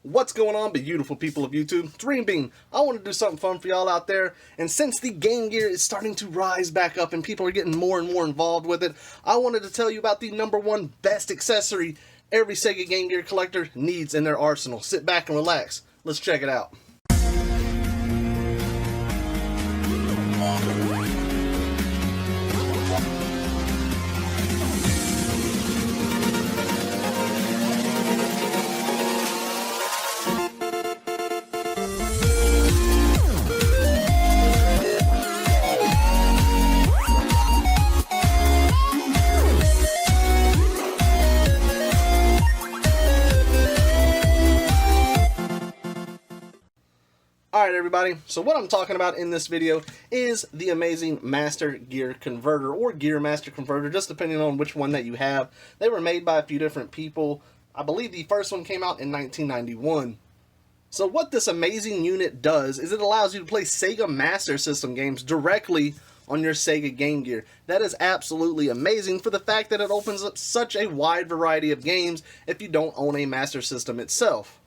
What's going on, beautiful people of YouTube? It's Renebean. I want to do something fun for y'all out there, and since the Game Gear is starting to rise back up and people are getting more and more involved with it, I wanted to tell you about the #1 best accessory every Sega Game Gear collector needs in their arsenal. Sit back and relax. Let's check it out. Alright everybody, so what I'm talking about in this video is the amazing Master Gear Converter, or Gear Master Converter, just depending on which one that you have. They were made by a few different people. I believe the first one came out in 1991. So what this amazing unit does is it allows you to play Sega Master System games directly on your Sega Game Gear. That is absolutely amazing for the fact that it opens up such a wide variety of games if you don't own a Master System itself.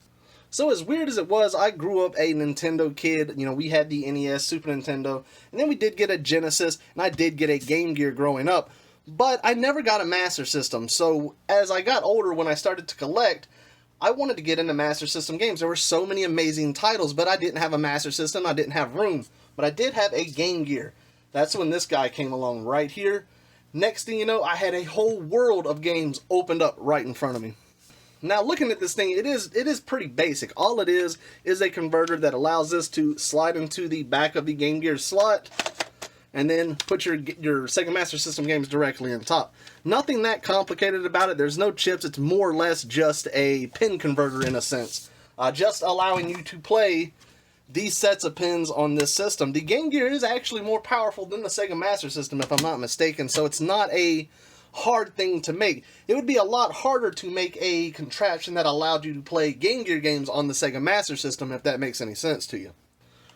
So as weird as it was, I grew up a Nintendo kid. You know, we had the NES, Super Nintendo, and then we did get a Genesis, and I did get a Game Gear growing up, but I never got a Master System. So as I got older, when I started to collect, I wanted to get into Master System games. There were so many amazing titles, but I didn't have a Master System, I didn't have room, but I did have a Game Gear. That's when this guy came along right here. Next thing you know, I had a whole world of games opened up right in front of me. Now looking at this thing, it is pretty basic. All it is a converter that allows this to slide into the back of the Game Gear slot and then put your Sega Master System games directly on top. Nothing that complicated about it. There's no chips. It's more or less just a pin converter in a sense. Just allowing you to play these sets of pins on this system. The Game Gear is actually more powerful than the Sega Master System if I'm not mistaken, so it's not a hard thing to make. It would be a lot harder to make a contraption that allowed you to play Game Gear games on the Sega Master System, if that makes any sense to you.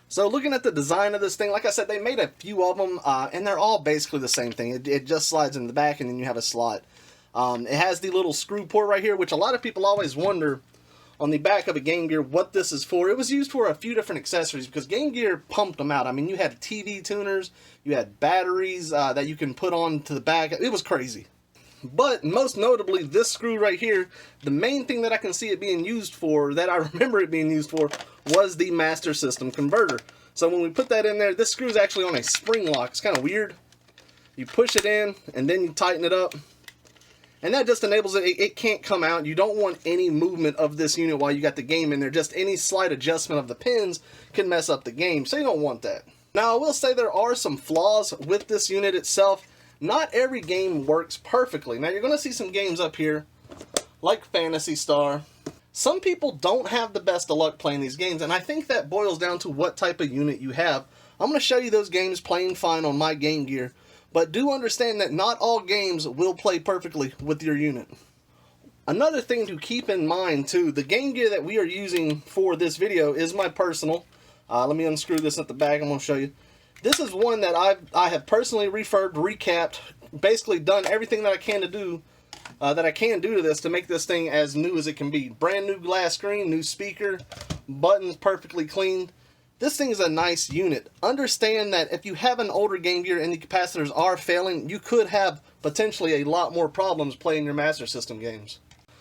So looking at the design of this thing, like I said, they made a few of them, and they're all basically the same thing. It just slides in the back and then you have a slot. It has the little screw port right here, which a lot of people always wonder on the back of a Game Gear what this is for. It was used for a few different accessories because Game Gear pumped them out. I mean, you had TV tuners, you had batteries that you can put on to the back. It was crazy. But most notably, this screw right here, the main thing that I can see it being used for, that I remember it being used for, was the Master System converter. So when we put that in there, this screw is actually on a spring lock. It's kind of weird. You push it in, and then you tighten it up. And that just enables it. It can't come out. You don't want any movement of this unit while you got the game in there. Just any slight adjustment of the pins can mess up the game, so you don't want that. Now, I will say there are some flaws with this unit itself. Not every game works perfectly. Now, you're going to see some games up here, like Phantasy Star. Some people don't have the best of luck playing these games, and I think that boils down to what type of unit you have. I'm going to show you those games playing fine on my Game Gear, but do understand that not all games will play perfectly with your unit. Another thing to keep in mind, too, the Game Gear that we are using for this video is my personal. Let me unscrew this at the back, I'm going to show you. This is one that I have personally refurbed, recapped, basically done everything that I can do to this to make this thing as new as it can be. Brand new glass screen, new speaker, buttons perfectly clean. This thing is a nice unit. Understand that if you have an older Game Gear and the capacitors are failing, you could have potentially a lot more problems playing your Master System games.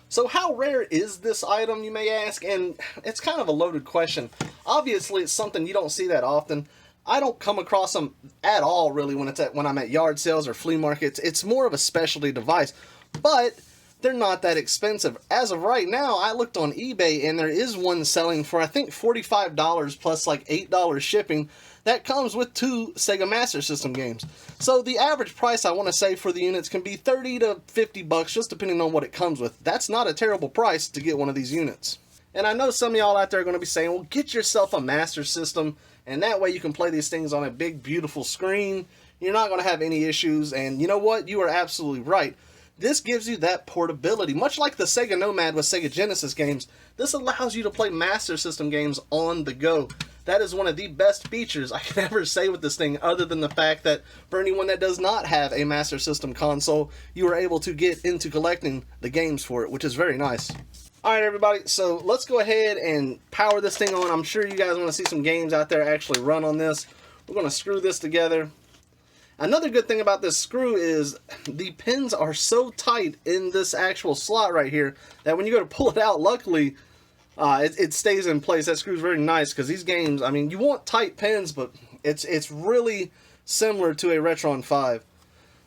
So how rare is this item, you may ask? And it's kind of a loaded question. Obviously, it's something you don't see that often. I don't come across them at all, really, when I'm at yard sales or flea markets. It's more of a specialty device, but they're not that expensive. As of right now, I looked on eBay, and there is one selling for, I think, $45 plus like $8 shipping. That comes with 2 Sega Master System games. So the average price, I want to say, for the units can be 30 to 50 bucks, just depending on what it comes with. That's not a terrible price to get one of these units. And I know some of y'all out there are going to be saying, well, get yourself a Master System, and that way you can play these things on a big, beautiful screen. You're not going to have any issues, and you know what? You are absolutely right. This gives you that portability. Much like the Sega Nomad with Sega Genesis games, this allows you to play Master System games on the go. That is one of the best features I can ever say with this thing, other than the fact that for anyone that does not have a Master System console, you are able to get into collecting the games for it, which is very nice. Alright everybody, so let's go ahead and power this thing on. I'm sure you guys want to see some games out there actually run on this. We're going to screw this together. Another good thing about this screw is the pins are so tight in this actual slot right here that when you go to pull it out, luckily it stays in place. That screw's very nice because these games, I mean, you want tight pins, but it's really similar to a Retron 5.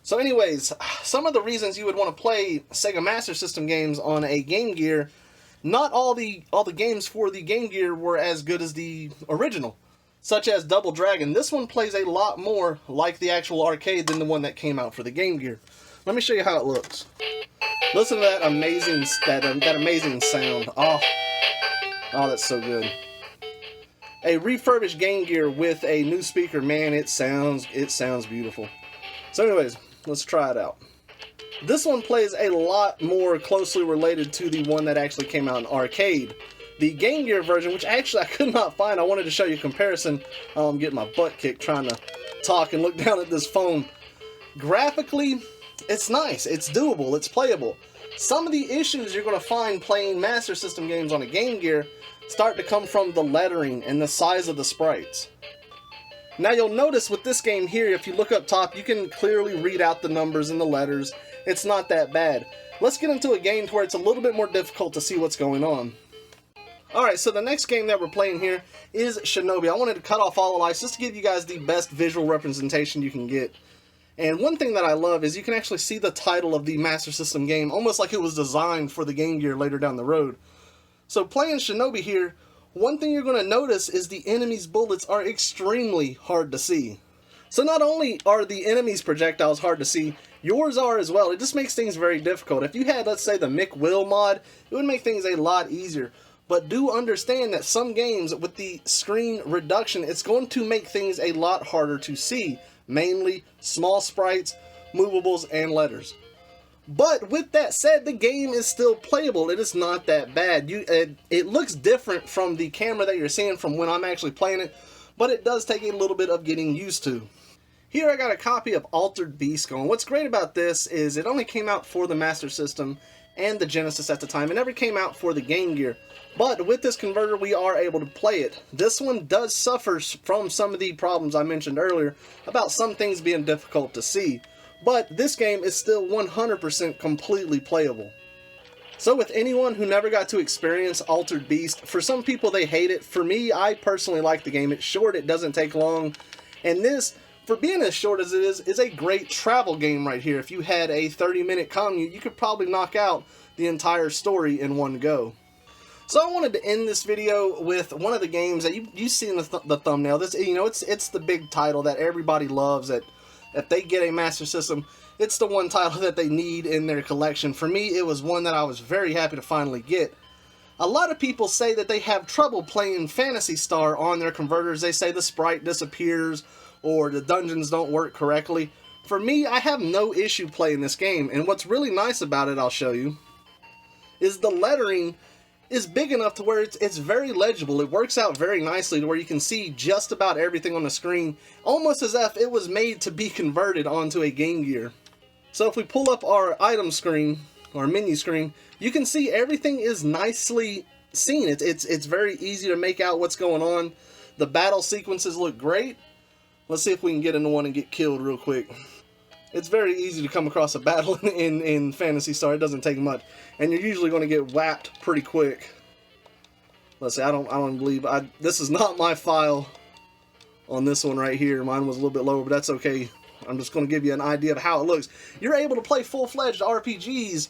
So anyways, some of the reasons you would want to play Sega Master System games on a Game Gear, not all the games for the Game Gear were as good as the original, such as Double Dragon. This one plays a lot more like the actual arcade than the one that came out for the Game Gear. Let me show you how it looks. Listen to that amazing amazing sound. Oh, that's so good. A refurbished Game Gear with a new speaker, man, it sounds beautiful. So anyways, let's try it out. This one plays a lot more closely related to the one that actually came out in arcade. The Game Gear version, which actually I could not find, I wanted to show you a comparison. I'm getting my butt kicked trying to talk and look down at this phone. Graphically, it's nice, it's doable, it's playable. Some of the issues you're going to find playing Master System games on a Game Gear start to come from the lettering and the size of the sprites. Now you'll notice with this game here, if you look up top, you can clearly read out the numbers and the letters. It's not that bad. Let's get into a game where it's a little bit more difficult to see what's going on. Alright, so the next game that we're playing here is Shinobi. I wanted to cut off all the lights just to give you guys the best visual representation you can get. And one thing that I love is you can actually see the title of the Master System game, almost like it was designed for the Game Gear later down the road. So playing Shinobi here, one thing you're going to notice is the enemy's bullets are extremely hard to see. So not only are the enemy's projectiles hard to see, yours are as well. It just makes things very difficult. If you had, let's say, the Mick Will mod, it would make things a lot easier. But do understand that some games with the screen reduction, it's going to make things a lot harder to see. Mainly small sprites, movables, and letters. But with that said, the game is still playable. It is not that bad. It looks different from the camera that you're seeing from when I'm actually playing it, but it does take a little bit of getting used to. Here I got a copy of Altered Beast going. What's great about this is it only came out for the Master System and the Genesis at the time. It never came out for the Game Gear. But with this converter, we are able to play it. This one does suffer from some of the problems I mentioned earlier about some things being difficult to see. But this game is still 100% completely playable. So with anyone who never got to experience Altered Beast, for some people they hate it. For me, I personally like the game. It's short, it doesn't take long. And this, for being as short as it is a great travel game right here. If you had a 30-minute commute, you could probably knock out the entire story in one go. So I wanted to end this video with one of the games that you see in the thumbnail. This, you know, it's the big title that everybody loves. That if they get a Master System, it's the one title that they need in their collection. For me, it was one that I was very happy to finally get. A lot of people say that they have trouble playing Phantasy Star on their converters. They say the sprite disappears or the dungeons don't work correctly. For me, I have no issue playing this game, and what's really nice about it, I'll show you, is the lettering is big enough to where it's very legible. It works out very nicely to where you can see just about everything on the screen, almost as if it was made to be converted onto a Game Gear. So if we pull up our item screen, or menu screen, you can see everything is nicely seen. It's very easy to make out what's going on. The battle sequences look great. Let's see if we can get into one and get killed real quick. It's very easy to come across a battle in Phantasy Star. It doesn't take much, and you're usually going to get whacked pretty quick. Let's see. I don't believe this is not my file on this one right here. Mine was a little bit lower, but that's okay. I'm just going to give you an idea of how it looks. You're able to play full-fledged RPGs,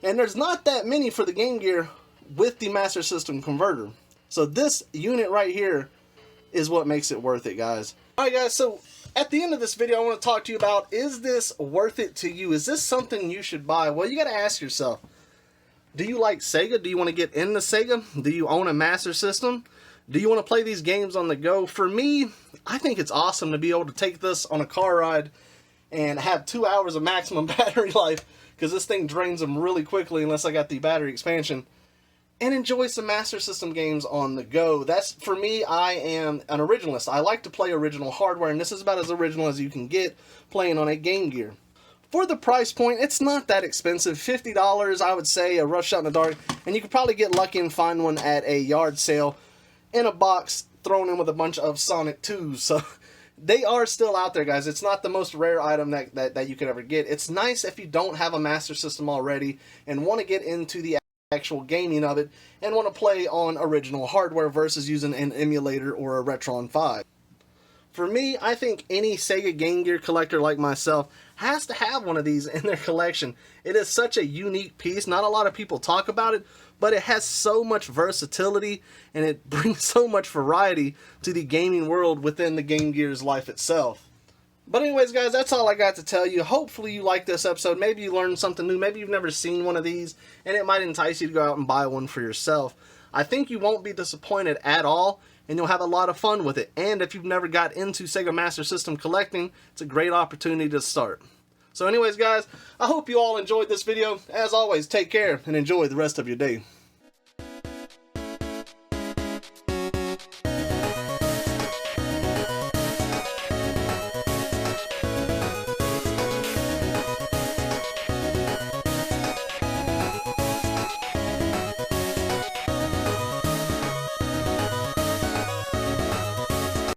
and there's not that many for the Game Gear with the Master System converter. So this unit right here is what makes it worth it, guys. Alright guys, so at the end of this video, I want to talk to you about, is this worth it to you? Is this something you should buy? Well, you got to ask yourself, do you like Sega? Do you want to get into Sega? Do you own a Master System? Do you want to play these games on the go? For me, I think it's awesome to be able to take this on a car ride and have 2 hours of maximum battery life, because this thing drains them really quickly unless I got the battery expansion, and enjoy some Master System games on the go. That's, for me, I am an originalist. I like to play original hardware, and this is about as original as you can get playing on a Game Gear. For the price point, it's not that expensive. $50, I would say, a rough shot in the dark. And you could probably get lucky and find one at a yard sale in a box thrown in with a bunch of Sonic 2s. So they are still out there, guys. It's not the most rare item that you could ever get. It's nice if you don't have a Master System already and want to get into the actual gaming of it and want to play on original hardware versus using an emulator or a Retron 5. For me, I think any Sega Game Gear collector like myself has to have one of these in their collection. It is such a unique piece. Not a lot of people talk about it, but it has so much versatility and it brings so much variety to the gaming world within the Game Gear's life itself. But anyways, guys, that's all I got to tell you. Hopefully you liked this episode. Maybe you learned something new. Maybe you've never seen one of these, and it might entice you to go out and buy one for yourself. I think you won't be disappointed at all, and you'll have a lot of fun with it. And if you've never got into Sega Master System collecting, it's a great opportunity to start. So anyways, guys, I hope you all enjoyed this video. As always, take care and enjoy the rest of your day.